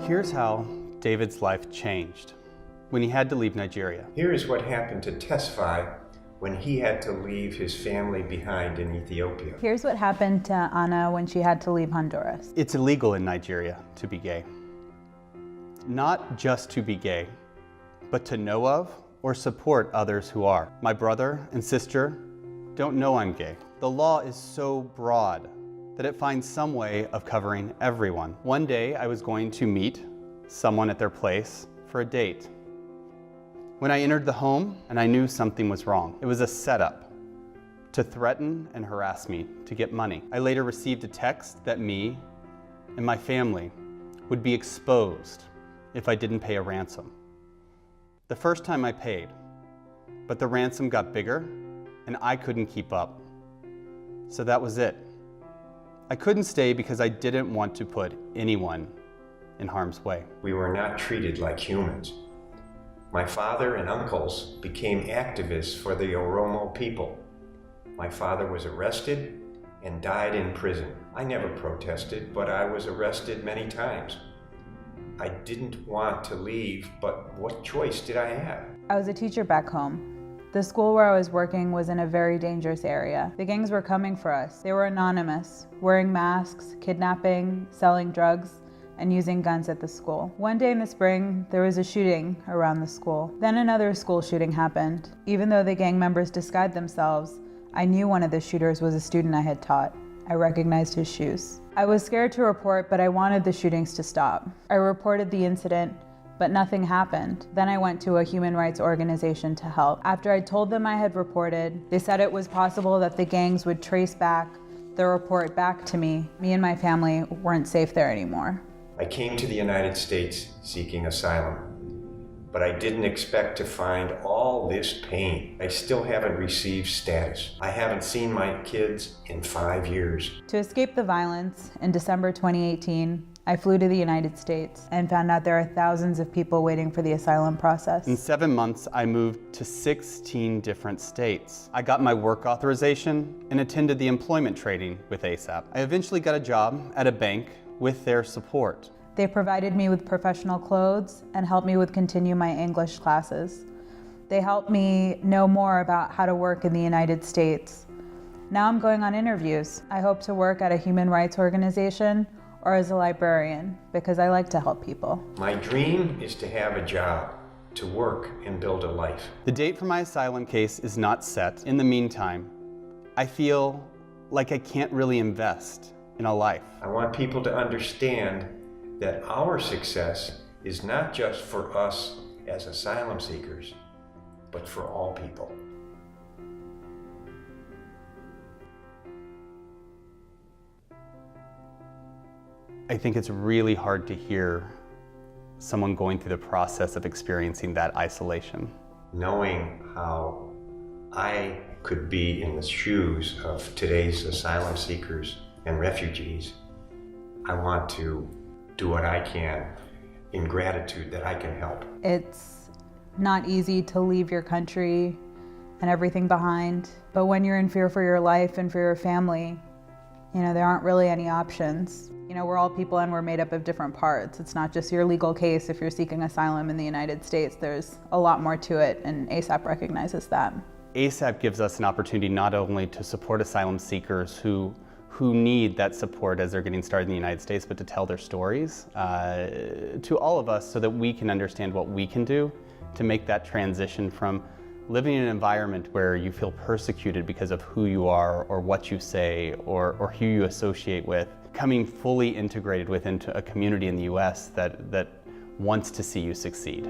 Here's how David's life changed when he had to leave Nigeria. Here is what happened to Tesfaye when he had to leave his family behind in Ethiopia. Here's what happened to Anna when she had to leave Honduras. It's illegal in Nigeria to be gay. Not just to be gay, but to know of or support others who are. My brother and sister don't know I'm gay. The law is so broad that it finds some way of covering everyone. One day I was going to meet someone at their place for a date. When I entered the home, and I knew something was wrong. It was a setup to threaten and harass me to get money. I later received a text that me and my family would be exposed if I didn't pay a ransom. The first time I paid, but the ransom got bigger and I couldn't keep up. So that was it. I couldn't stay because I didn't want to put anyone in harm's way. We were not treated like humans. My father and uncles became activists for the Oromo people. My father was arrested and died in prison. I never protested, but I was arrested many times. I didn't want to leave, but what choice did I have? I was a teacher back home. The school where I was working was in a very dangerous area. The gangs were coming for us. They were anonymous, wearing masks, kidnapping, selling drugs, and using guns at the school. One day in the spring, there was a shooting around the school. Then another school shooting happened. Even though the gang members disguised themselves, I knew one of the shooters was a student I had taught. I recognized his shoes. I was scared to report, but I wanted the shootings to stop. I reported the incident, but nothing happened. Then I went to a human rights organization to help. After I told them I had reported, they said it was possible that the gangs would trace back the report back to me. Me and my family weren't safe there anymore. I came to the United States seeking asylum, but I didn't expect to find all this pain. I still haven't received status. I haven't seen my kids in 5 years. To escape the violence, in December 2018, I flew to the United States and found out there are thousands of people waiting for the asylum process. In 7 months, I moved to 16 different states. I got my work authorization and attended the employment training with ASAP. I eventually got a job at a bank with their support. They provided me with professional clothes and helped me with continue my English classes. They helped me know more about how to work in the United States. Now I'm going on interviews. I hope to work at a human rights organization or as a librarian because I like to help people. My dream is to have a job, to work and build a life. The date for my asylum case is not set. In the meantime, I feel like I can't really invest in a life. I want people to understand that our success is not just for us as asylum seekers, but for all people. I think it's really hard to hear someone going through the process of experiencing that isolation. Knowing how I could be in the shoes of today's asylum seekers and refugees, I want to do what I can in gratitude that I can help. It's not easy to leave your country and everything behind, but when you're in fear for your life and for your family, there aren't really any options. We're all people and we're made up of different parts. It's not just your legal case if you're seeking asylum in the United States. There's a lot more to it, and ASAP recognizes that. ASAP gives us an opportunity not only to support asylum seekers who need that support as they're getting started in the United States, but to tell their stories to all of us so that we can understand what we can do to make that transition from living in an environment where you feel persecuted because of who you are or what you say or who you associate with, coming fully integrated within a community in the US that wants to see you succeed.